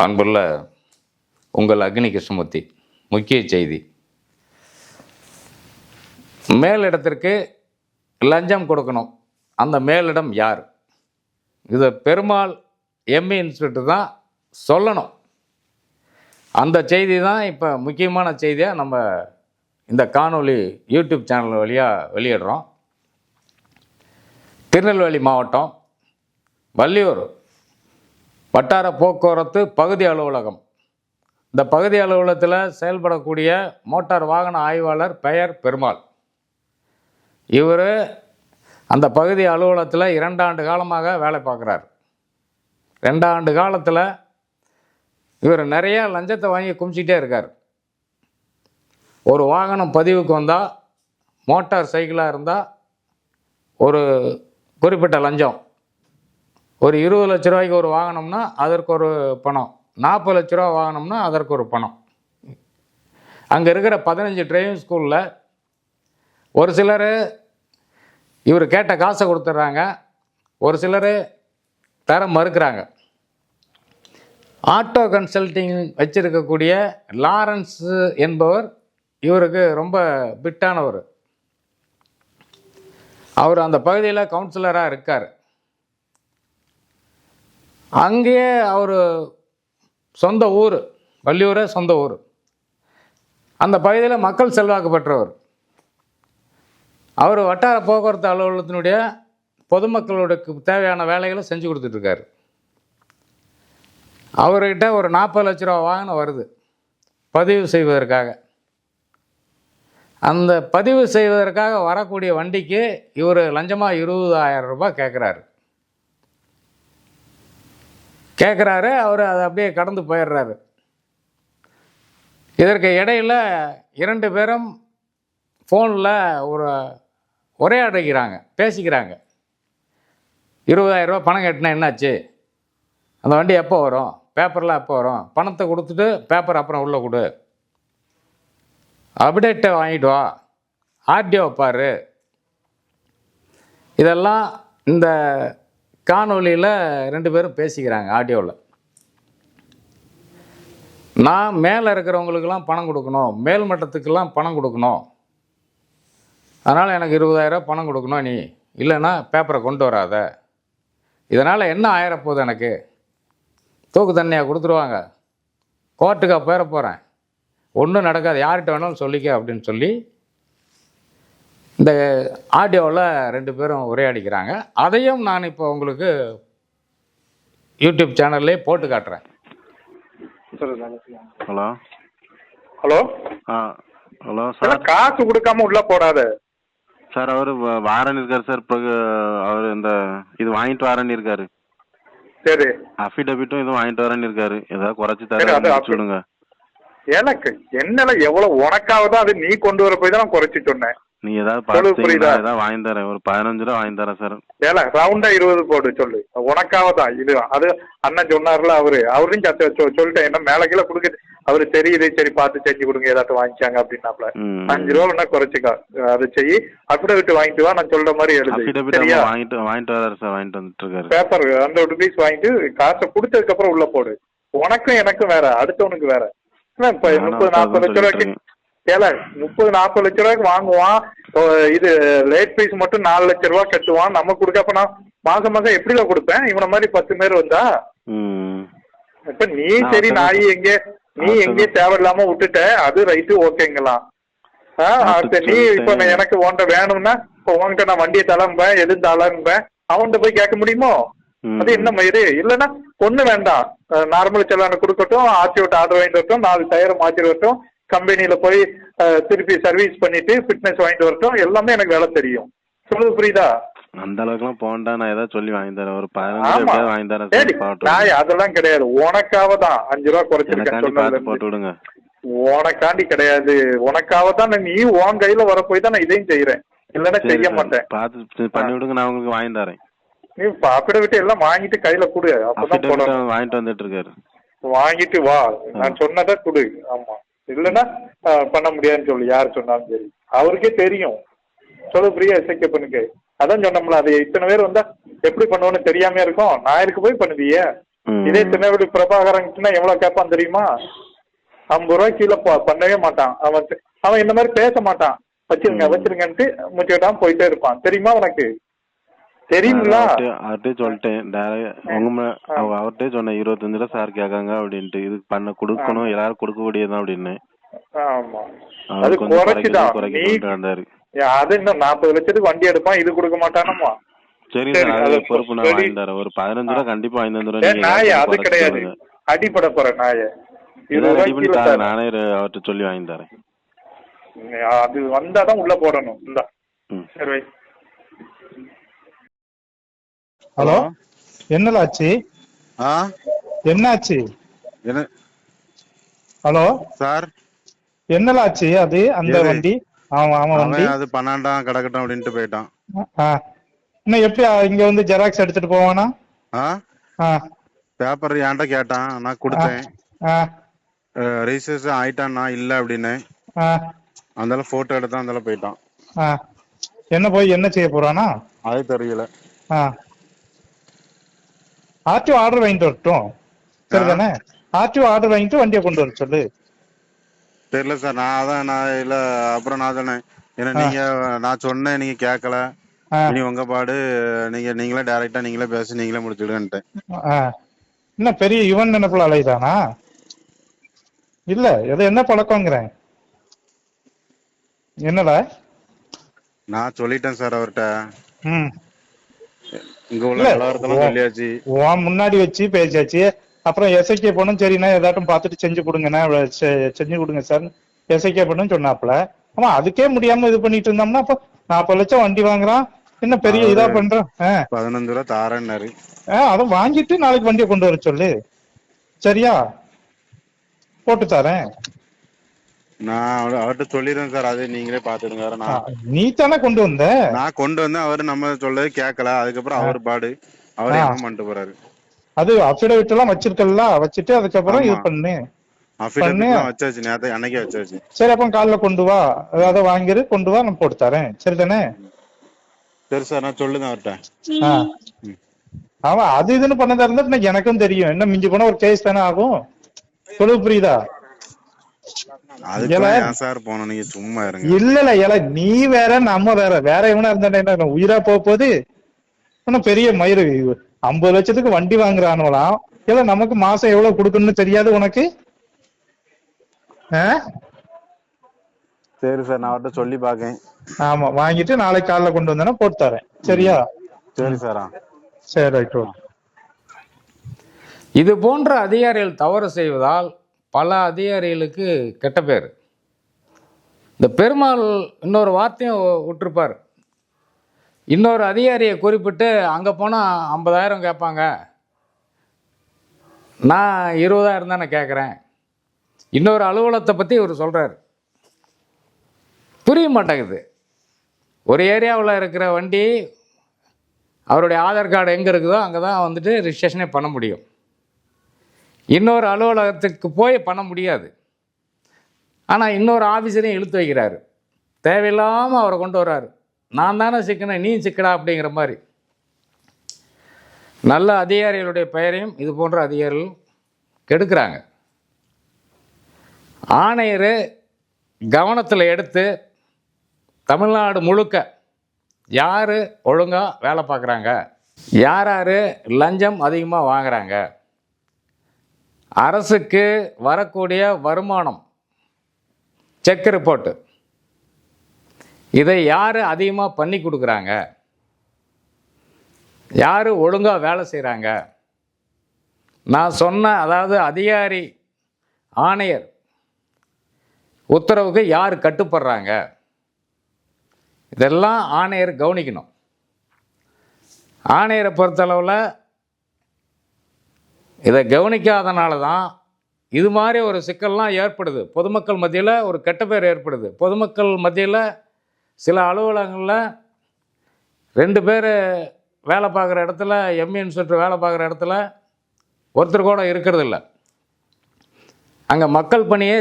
அன்புள்ள உங்கள் அக்னி கிருஷ்ணமூர்த்தி. முக்கிய செய்தி: மேலிடத்திற்கு லஞ்சம் கொடுக்கணும். அந்த மேலிடம் யார்? இதை பெருமாள் எம்இ இன்ஸ்டியூட் தான் சொல்லணும். அந்த செய்தி தான் இப்போ முக்கியமான செய்தியாக நம்ம இந்த காணொளி யூடியூப் சேனல் வழியாக வெளியிடுறோம். திருநெல்வேலி மாவட்டம் வள்ளியூர் வட்டார போக்குவரத்து பகுதி அலுவலகம். இந்த பகுதி அலுவலகத்தில் செயல்படக்கூடிய மோட்டார் வாகன ஆய்வாளர் பெயர் பெருமாள். இவர் அந்த பகுதி அலுவலகத்தில் 2 ஆண்டு காலமாக வேலை பார்க்குறார். 2 ஆண்டு காலத்தில் இவர் நிறைய லஞ்சத்தை வாங்கி குமிச்சிட்டே இருக்கார். ஒரு வாகனம் பதிவுக்கு வந்தால், மோட்டார் சைக்கிளாக இருந்தால் ஒரு குறிப்பிட்ட லஞ்சம். ஒரு 20 லட்ச ரூபாய்க்கு ஒரு வாகனம்னா அதற்கு ஒரு பணம், 40 லட்ச ரூபா வாகனம்னா அதற்கு ஒரு பணம். அங்கே இருக்கிற 15 டிரைவிங் ஸ்கூலில் ஒரு சிலர் இவர் கேட்ட காசை கொடுத்துட்றாங்க, ஒரு சிலர் தர மறுக்கிறாங்க. ஆட்டோ கன்சல்டிங் வச்சிருக்கக்கூடிய லாரன்ஸ் என்பவர் இவருக்கு ரொம்ப பிட்டானவர். அவர் அந்த பகுதியில் கவுன்சிலராக இருக்கார். அங்கேயே அவர் சொந்த ஊர் வள்ளியூரே சொந்த ஊர். அந்த பகுதியில் மக்கள் செல்வாக்கு பெற்றவர். அவர் வட்டார போக்குவரத்து அலுவலகத்தினுடைய பொதுமக்களுக்கு தேவையான வேலைகளை செஞ்சு கொடுத்துட்ருக்காரு. அவர்கிட்ட ஒரு 40 லட்ச ரூபா வாகனம் வருது பதிவு செய்வதற்காக. அந்த பதிவு செய்வதற்காக வரக்கூடிய வண்டிக்கு இவர் லஞ்சமாக 20,000 ரூபாய் கேட்குறாரு. அவர் அதை அப்படியே கடந்து போயிடுறாரு. இதற்கு இடையில் 2 பேரும் ஃபோனில் உரையாடுகிறாங்க, பேசிக்கிறாங்க. 20,000 ரூபா பணம் கட்டினா என்னாச்சு? அந்த வண்டி எப்போ வரும்? பேப்பர்லாம் எப்போ வரும்? பணத்தை கொடுத்துட்டு பேப்பர் அப்புறம் உள்ளே கொடு, அப்டேட்டை வாங்கிட்டு வா, ஆர்டிஓ பாரு. இதெல்லாம் இந்த காணொலியில் 2 பேரும் பேசிக்கிறாங்க ஆடியோவில். நான் மேலே இருக்கிறவங்களுக்கெல்லாம் பணம் கொடுக்கணும், மேல் மட்டத்துக்கெல்லாம் பணம் கொடுக்கணும், அதனால் எனக்கு 20,000 ரூபா பணம் கொடுக்கணும், நீ இல்லைன்னா பேப்பரை கொண்டு வராத. இதனால் என்ன ஆயிரப்போகுது? எனக்கு தூக்கு தண்ணியாக கொடுத்துருவாங்க, கோர்ட்டுக்கு போயிட போகிறேன், ஒன்றும் நடக்காது, யார்கிட்ட வேணாலும் சொல்லிக்க அப்படின்னு சொல்லி இந்த ஆடியோவில் 2 பேரும் உரையாடிக்கிறாங்க. அதையும் நான் இப்போ உங்களுக்கு யூடியூப் சேனல்லே போட்டு காட்டுறேன். ஹலோ ஹலோ ஹலோ சார், காசு கொடுக்காம உள்ள போடாத சார். அவர் வாரன் இருக்காரு சார். இப்போ அவர் இந்த இது வாங்கிட்டு வரேன்னு இருக்காரு. சரி, அஃபிடபிட்டும் இதுவும் வாங்கிட்டு வரேன்னு இருக்காரு. ஏதாவது குறைச்சி தர சொல்லுங்க. எனக்கு என்னல எவ்வளவு உனக்காக அது நீ கொண்டு வர போய் தான் நான் குறைச்சி சொன்னேன். நீ ஏதாவது ஏதாவது வாங்கி தரேன், ஒரு 15 ரூபா வாங்கி தரேன் சார். ஏல ரவுண்டா 20 போடு சொல்லு, உனக்காக தான் இது. அது அண்ணன் சொன்னார்ல, அவரையும் சொல்லிட்டேன். என்ன மேல கீழே கொடுக்க அவரு தெரியுது, சரி பார்த்து செஞ்சு கொடுங்க, ஏதாச்சும் வாங்கிச்சாங்க அப்படின்னாப்ல. 5 ரூபா வேணா குறைச்சிக்கா, அது செய்யி. அஃபிடவிட் வாங்கிட்டு வா, நான் சொல்ற மாதிரி எழுது. சரியா? வாங்கிட்டு வராரு சார், வாங்கிட்டு வந்துட்டு இருக்காரு. பேப்பர் 100 ருபீஸ் வாங்கிட்டு காசை கொடுத்ததுக்கு அப்புறம் உள்ள போடு. உனக்கும் எனக்கும் வேற, அடுத்தவனுக்கு வேற. 30-40 லட்ச ரூபாய்க்கு ஏல 30-40 லட்ச ரூபாய்க்கு வாங்குவான். இது லேட் ஃபீஸ் மட்டும் 4 லட்ச ரூபாய் கட்டுவான். நம்ம கொடுக்கப்ப நான் மாசம் மாசம் எப்படில கொடுப்பேன்? இவனை மாதிரி 10 பேர் வந்தா இப்ப நீ சரி, நீ எங்கே தேவையில்லாம விட்டுட்ட, அது ரைட்டு, ஓகேங்களாம். நீ இப்ப எனக்கு உன்ட்ட வேணும்னா உன்கிட்ட நான் வண்டியை தளம்பேன், எது தளம்பேன், அவன்கிட்ட போய் கேட்க முடியுமோ? அது என்ன மயிறு? இல்லைன்னா ஒண்ணு வேண்டாம், நார்மல் செலான கொடுக்கட்டும், ஆர்டி விட்டு ஆர்டர் வாங்கிட்டு வரட்டும், 4 டயர் மாற்றி வரட்டும், கம்பெனியில போய் திருப்பி சர்வீஸ் பண்ணிட்டு ஃபிட்னஸ் வாங்கிட்டு வரட்டும், எல்லாமே எனக்கு வேலை தெரியும். சொல்லுது புரியுதா? அந்த அளவுக்குலாம் போண்டா, நான் ஏதாவது சொல்லி வாங்கி தரேன், ஒரு 15 வாங்கி தரேன். அதெல்லாம் கிடையாது, உனக்காக தான் 5 ரூபா குறைச்சிருக்கேன். போட்டு விடுங்க. உனக்காண்டி கிடையாது, உனக்காக தான். நீ உன் கையில வர போய் தான் நான் இதையும் செய்யறேன், இல்லைன்னா செய்ய மாட்டேன். பார்த்து பண்ணி விடுங்க, நான் உங்களுக்கு வாங்கி தரேன். நீ பாப்பிட விட்டு எல்லாம் வாங்கிட்டு கையில கொடு, அப்பதான் வாங்கிட்டு வந்துட்டு இருக்காரு. வாங்கிட்டு வா, நான் சொன்னதை கொடு. ஆமா, இல்லைன்னா பண்ண முடியாதுன்னு சொல்லு, யார் சொன்னாலும் சரி. அவருக்கே தெரியும். சொல்லு பிரியா, எஸ்ஐகே பண்ணுங்க. அதான் சொன்னோம்ல, அது இத்தனை பேர் வந்தா எப்படி பண்ணுவோன்னு தெரியாம இருக்கும். நான் இருக்கு போய் பண்ணுவிய, இதே திருநெல்வேலி பிரபாகரன்ட்டுனா எவ்வளவு கேட்பான் தெரியுமா? 50 ரூபாய் கீழே பண்ணவே மாட்டான். அவன் இந்த மாதிரி பேச மாட்டான். வச்சிருங்கன்ட்டு முச்சுக்கிட்டான் போயிட்டே இருப்பான். தெரியுமா உனக்கு? தெரியுங்களா? அவர்கிட்ட சொல்லிட்டேன், அவர்கிட்ட சொன்னேன் 25 ரூபா சார் கேட்காங்க அப்படின்ட்டு, இதுக்கு பண்ண கொடுக்கணும், எல்லாரும் கொடுக்க கூடியதான் அப்படின்னு. ஆமா, அது குறைச்சுதான். அது இன்னும் 40 லட்சத்துக்கு வண்டி எடுப்பான், இது கொடுக்க மாட்டானம்மா. சரி சார், பொறுப்பு நான் வாங்கி தரேன். ஒரு 15 ரூபா கண்டிப்பா 15 ரூபா. நாய அது கிடையாது, அடிப்பட போற நாய. நானே அவர்கிட்ட சொல்லி வாங்கி தரேன். அது வந்தாதான் உள்ள போடணும். இந்தா சரி. ஹலோ, என்னலாச்சு? என்னாச்சு? ஹலோ சார், என்னலாச்சு? அது அந்த வண்டி அவன் வண்டி அது பண்ணாண்டாம் கிடக்கட்டும் அப்படின்ட்டு போயிட்டான். இன்னும் எப்படி இங்க வந்து ஜெராக்ஸ் எடுத்துட்டு போவானா? பேப்பர் என்கிட்ட கேட்டான், நான் கொடுத்தேன். ரெஜிஸ்ட்ரேஷன் ஆயிட்டான், நான் இல்ல அப்படின்னு. அந்த போட்டோ எடுத்தான், அந்த போயிட்டான். என்ன போய் என்ன செய்ய போறானா அது தெரியல. ஆர்டிஓ ஆர்டர் வாங்கிட்டு வரட்டும், சரிதானே? ஆர்டிஓ ஆர்டர் வாங்கிட்டு வண்டியை கொண்டு வர சொல்லு. தெரியல சார், நான் இல்ல. அப்புறம் நான் சொன்னேன், ஏன்னா நீங்க நான் சொன்னேன், நீங்க கேட்கல, இனி உங்க பாடு, நீங்களே டைரக்டா நீங்களே பேசி நீங்களே முடிச்சுடுன்ட்டு. இன்னும் பெரிய இவன் நினைப்புல அலைதானா? இல்ல, எது என்ன பழக்கங்கிறேன். என்னடா? நான் சொல்லிட்டேன் சார் அவர்கிட்ட. இங்க உள்ள இல்ல, நிலவரத்தெல்லாம் சொல்லியாச்சு. முன்னாடி வச்சு பேசியாச்சு. அப்புறம் எஸ்ஐகே பண்ணும், சரிண்ணா ஏதாட்டும் பார்த்துட்டு செஞ்சு கொடுங்கண்ணா, செஞ்சு கொடுங்க சார், எஸ்ஐகே பண்ணுன்னு சொன்னாப்புல. ஆமா, அதுக்கே முடியாம இது பண்ணிட்டு இருந்தோம்னா அப்ப 40 லட்சம் வண்டி வாங்குறான், என்ன பெரிய இதா பண்றான். 15 ரூபா தாரேன்னாரு. அதை வாங்கிட்டு நாளைக்கு வண்டியை கொண்டு வர சொல்லு, சரியா? போட்டு தரேன். நான் அவர்கிட்ட சொல்லிடுறேன் சார், அது நீங்களே பாத்துடுங்க. நீ தானே கொண்டு வந்த? நான் கொண்டு வந்தேன், அவரு நம்ம சொல்லவே கேட்கல. அதுக்கப்புறம் அவர் பாடு, அவரு என்ன பண்ணிட்டு போறாரு. அது அஃபிடவிட் எல்லாம் வச்சிருக்கல, வச்சுட்டு அதுக்கப்புறம் இது பண்ணு. வச்சாச்சு, நேத்து அன்னைக்கே வச்சாச்சு. சரி, அப்ப காலைல கொண்டு வா, அதை வாங்கிரு, கொண்டு வா, நான் போட்டு தரேன், சரிதானே? சரி சார், நான் சொல்லுங்க அவர்கிட்ட. ஆமா, அது இதுன்னு பண்ணதா இருந்தா எனக்கும் தெரியும். என்ன மிஞ்சி போனா ஒரு கேஸ் தானே ஆகும். சொல்லுது, புரியுதா? சும்மா இல்ல, நீ வேற நம்ம வேற இவனா இருந்தா உயிரா போகுது. இன்னும் பெரிய மயிறு 50 லட்சத்துக்கு வண்டி வாங்குறானுலாம். இல்ல, நமக்கு மாசம் எவ்வளவு கொடுக்கணும்னு தெரியாது உனக்கு? சரி சார், நான் அவர்கிட்ட சொல்லி பாக்கேன். ஆமா, வாங்கிட்டு நாளைக்கு காலைல கொண்டு வந்தேன்னா போட்டு தரேன், சரியா? சரி சார். சரி, ரைட். இது போன்ற அதிகாரிகள் தவறு செய்வதால் பல அதிகாரிகளுக்கு கெட்ட பேர். இந்த பெருமாள் இன்னொரு வார்த்தையும் விட்டுருப்பார். இன்னொரு அதிகாரியை குறிப்பிட்டு, அங்கே போனால் 50,000 கேட்பாங்க, நான் 20,000 தானே கேட்குறேன். இன்னொரு அலுவலகத்தை பற்றி இவர் சொல்கிறார். புரிய மாட்டேங்குது. ஒரு ஏரியாவில் இருக்கிற வண்டி அவருடைய ஆதார் கார்டு எங்கே இருக்குதோ அங்கே தான் வந்துட்டு ரிஜிஸ்ட்ரேஷனே பண்ண முடியும். இன்னொரு அலுவலகத்துக்கு போய் பண்ண முடியாது. ஆனால் இன்னொரு ஆஃபீஸரையும் இழுத்து வைக்கிறாரு, தேவையில்லாமல் அவரை கொண்டு வர்றாரு. நான் தானே சிக்கனேன், நீ சிக்கடா அப்படிங்கிற மாதிரி. நல்ல அதிகாரிகளுடைய பெயரையும் இது போன்ற அதிகாரிகள் கெடுக்கிறாங்க. ஆணையர் கவனத்தில் எடுத்து தமிழ்நாடு முழுக்க யார் ஒழுங்காக வேலை பார்க்குறாங்க, யார் யார் லஞ்சம் அதிகமாக வாங்குறாங்க, அரசுக்கு வரக்கூடிய வருமானம் செக் ரிப்போர்ட்டு, இதை யார் அதிகமாக பண்ணி கொடுக்குறாங்க, யார் ஒழுங்காக வேலை செய்கிறாங்க, நான் சொன்ன அதாவது அதிகாரி ஆணையர் உத்தரவுக்கு யார் கட்டுப்படுறாங்க, இதெல்லாம் ஆணையர் கவனிக்கணும். ஆணையரை பொறுத்தளவில் இதை கவனிக்காதனால தான் இது மாதிரி ஒரு சிக்கல்லாம் ஏற்படுது. பொதுமக்கள் மத்தியில் ஒரு கெட்ட பேர் ஏற்படுது. பொதுமக்கள் மத்தியில் சில அலுவலகங்களில் 2 பேர் வேலை பார்க்குற இடத்துல, எம்இ இன்ஸ்பெக்டர் வேலை பார்க்குற இடத்துல ஒருத்தர் கூட இருக்கிறதில்ல. அங்கே மக்கள் பணியே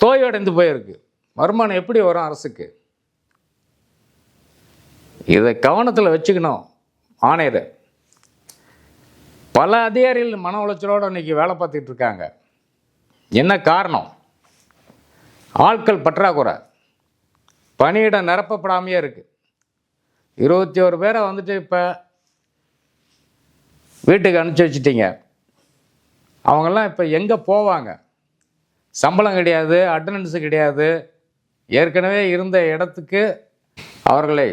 தோய்வடைந்து போயிருக்கு. வருமானம் எப்படி வரும் அரசுக்கு? இதை கவனத்தில் வச்சுக்கணும் ஆணையர். பல அதிகாரிகள் மன உளைச்சலோடு இன்றைக்கி வேலை பார்த்துட்டு இருக்காங்க. என்ன காரணம்? ஆட்கள் பற்றாக்குறை, பணியிடம் நிரப்பப்படாமையே இருக்குது. 21 பேரை வந்துட்டு இப்போ வீட்டுக்கு அனுப்பிச்சி வச்சுட்டீங்க. அவங்கெல்லாம் இப்போ எங்கே போவாங்க? சம்பளம் கிடையாது, அட்டண்டன்ஸு கிடையாது. ஏற்கனவே இருந்த இடத்துக்கு அவர்களை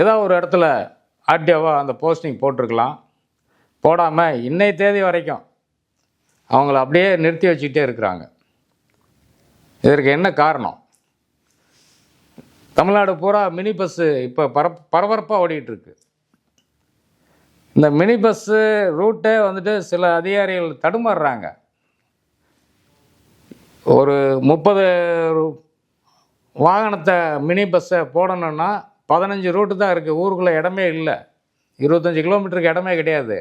ஏதோ ஒரு இடத்துல ஆர்டிஓவாக அந்த போஸ்டிங் போட்டிருக்கலாம். போடாமல் இன்னைய தேதி வரைக்கும் அவங்கள அப்படியே நிறுத்தி வச்சுக்கிட்டே இருக்கிறாங்க. இதற்கு என்ன காரணம்? தமிழ்நாடு பூரா மினி பஸ்ஸு இப்போ பரபரப்பாக ஓடிட்டுருக்கு. இந்த மினி பஸ்ஸு ரூட்டே வந்துட்டு சில அதிகாரிகள் தடுமாறுறாங்க. ஒரு 30 வாகனத்தை மினி பஸ்ஸை போடணுன்னா 15 ரூட்டு தான் இருக்குது. ஊருக்குள்ளே இடமே இல்லை. 25 கிலோமீட்டருக்கு இடமே கிடையாது.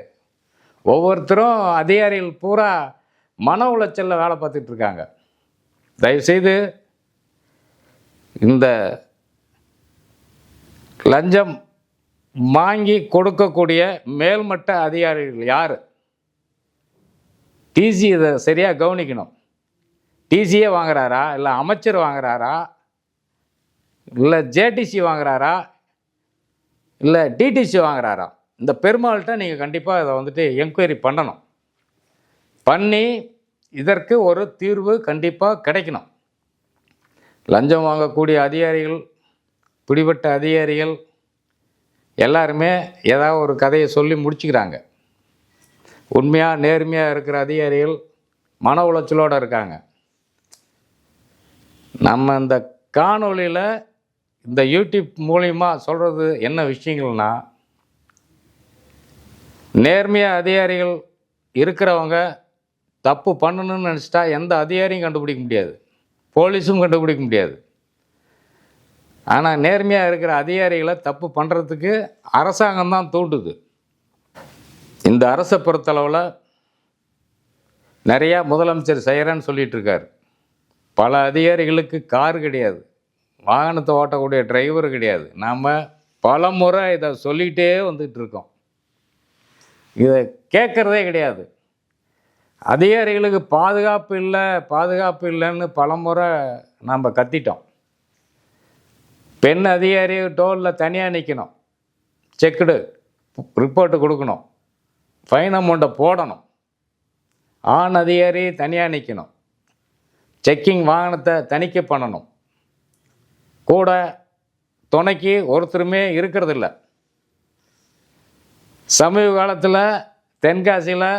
ஒவ்வொருத்தரும் அதிகாரிகள் பூரா மன உளைச்சலில் வேலை பார்த்துட்டு இருக்காங்க. தயவுசெய்து இந்த லஞ்சம் வாங்கி கொடுக்கக்கூடிய மேல்மட்ட அதிகாரிகள் யார்? டிசி இதை சரியாக கவனிக்கணும். டிசியே வாங்குறாரா, இல்லை அமைச்சர் வாங்குறாரா, இல்லை ஜேடிசி வாங்குறாரா, இல்லை டிடிசி வாங்குறாரா? இந்த பெருமாள்கிட்ட நீங்கள் கண்டிப்பாக இதை வந்துட்டு என்கொயரி பண்ணணும். பண்ணி இதற்கு ஒரு தீர்வு கண்டிப்பாக கிடைக்கணும். லஞ்சம் வாங்கக்கூடிய அதிகாரிகள், பிடிபட்ட அதிகாரிகள் எல்லாருமே ஏதாவது ஒரு கதையை சொல்லி முடிச்சுக்கிறாங்க. உண்மையாக நேர்மையாக இருக்கிற அதிகாரிகள் மன உளைச்சலோடு இருக்காங்க. நம்ம இந்த காணொளியில் இந்த யூடியூப் மூலிமா சொல்கிறது என்ன விஷயங்கள்னா, நேர்மையாக அதிகாரிகள் இருக்கிறவங்க தப்பு பண்ணணும்னு நினச்சிட்டா எந்த அதிகாரியும் கண்டுபிடிக்க முடியாது, போலீஸும் கண்டுபிடிக்க முடியாது. ஆனால் நேர்மையாக இருக்கிற அதிகாரிகளை தப்பு பண்ணுறதுக்கு அரசாங்கம் தான் தூண்டுது. இந்த அரசை பொறுத்தளவில் நிறையா முதலமைச்சர் செய்கிறேன்னு சொல்லிகிட்டு இருக்கார். பல அதிகாரிகளுக்கு கார் கிடையாது, வாகனத்தை ஓட்டக்கூடிய டிரைவர் கிடையாது. நாம் பல முறை இதை சொல்லிகிட்டே வந்துட்டு இருக்கோம். இதை கேட்குறதே கிடையாது. அதிகாரிகளுக்கு பாதுகாப்பு இல்லை, பாதுகாப்பு இல்லைன்னு பல முறை நாம் கத்திட்டோம். பெண் அதிகாரி டோலில் தனியாக நிற்கணும், செக்குடு ரிப்போர்ட்டு கொடுக்கணும், ஃபைன் அமௌண்ட்டை போடணும். ஆண் அதிகாரி தனியாக நிற்கணும், செக்கிங் வாகனத்தை தணிக்கை பண்ணணும். கூட துணைக்கு ஒருத்தருமே இருக்கிறதில்ல. சமீப காலத்தில் தென்காசியில்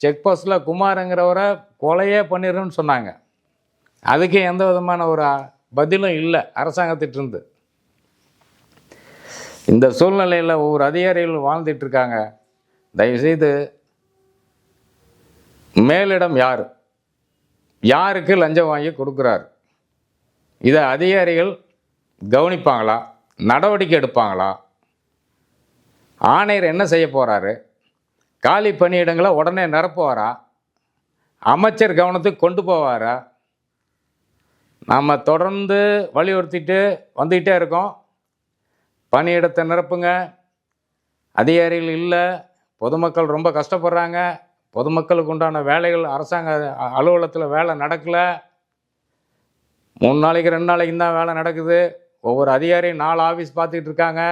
செக் போஸ்ட்டில் குமாருங்கிறவரை கொலையே பண்ணிடுன்னு சொன்னாங்க. அதுக்கு எந்த விதமான ஒரு பதிலும் இல்லை அரசாங்கத்திட்டிருந்து. இந்த சூழ்நிலையில் ஒவ்வொரு அதிகாரிகளும் வாழ்ந்துட்டுருக்காங்க. தயவுசெய்து மேலிடம் யார், யாருக்கு லஞ்சம் வாங்கி கொடுக்குறாரு, இதை அதிகாரிகள் கவனிப்பாங்களா, நடவடிக்கை எடுப்பாங்களா? ஆணையர் என்ன செய்ய போகிறாரு? காலி பணியிடங்களை உடனே நிரப்புவாரா? அமைச்சர் கவனத்துக்கு கொண்டு போவாரா? நாம் தொடர்ந்து வலியுறுத்திட்டு வந்துக்கிட்டே இருக்கோம். பணியிடத்தை நிரப்புங்க, அதிகாரிகள் இல்லை, பொதுமக்கள் ரொம்ப கஷ்டப்படுறாங்க, பொதுமக்களுக்கு உண்டான வேலைகள் அரசாங்க அலுவலகத்தில் வேலை நடக்கலை, 3 நாளைக்கு 2 நாளைக்கு தான் வேலை நடக்குது, ஒவ்வொரு அதிகாரியும் 4 ஆஃபீஸ் பார்த்துக்கிட்டு இருக்காங்க,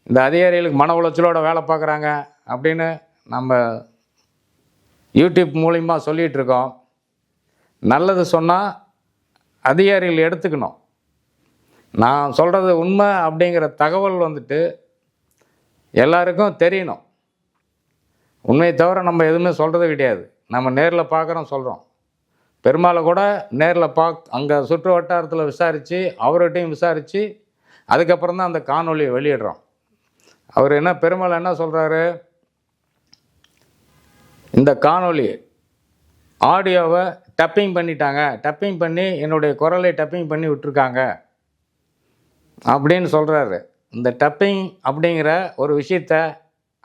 இந்த அதிகாரிகளுக்கு மன உளைச்சலோட வேலை பார்க்குறாங்க அப்படின்னு நம்ம யூடியூப் மூலிமா சொல்லிகிட்டு இருக்கோம். நல்லது சொன்னால் அதிகாரிகள் எடுத்துக்கணும். நான் சொல்கிறது உண்மை அப்படிங்கிற தகவல் வந்துட்டு எல்லாருக்கும் தெரியணும். உண்மையை தவிர நம்ம எதுவுமே சொல்கிறது கிடையாது. நம்ம நேரில் பார்க்குறோம், சொல்கிறோம். பெருமாளை கூட நேரில் அங்கே சுற்று வட்டாரத்தில் விசாரித்து, அவர்கிட்டையும் விசாரித்து அதுக்கப்புறம் தான் அந்த காணொலியை வெளியிடுறோம். அவர் என்ன, பெருமாள் என்ன சொல்கிறாரு, இந்த காணொலி ஆடியோவை டப்பிங் பண்ணிட்டாங்க, டப்பிங் பண்ணி என்னுடைய குரலை டப்பிங் பண்ணி விட்டுருக்காங்க அப்படின்னு சொல்கிறாரு. இந்த டப்பிங் அப்படிங்கிற ஒரு விஷயத்தை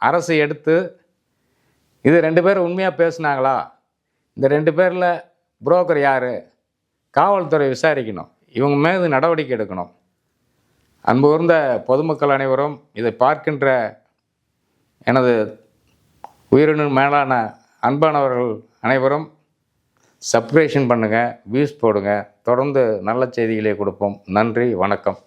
அரசு எடுத்து, இது 2 பேர் உண்மையாக பேசுனாங்களா, இந்த 2 பேரில் புரோக்கர் யார், காவல்துறை விசாரிக்கணும், இவங்க மீது நடவடிக்கை எடுக்கணும். அன்பு கூர்ந்த பொதுமக்கள் அனைவரும், இதை பார்க்கின்ற எனது உயிரினும் மேலான அன்பானவர்கள் அனைவரும் சப்ஸ்கிரிப்ஷன் பண்ணுங்கள், வியூஸ் போடுங்க. தொடர்ந்து நல்ல செய்திகளை கொடுப்போம். நன்றி, வணக்கம்.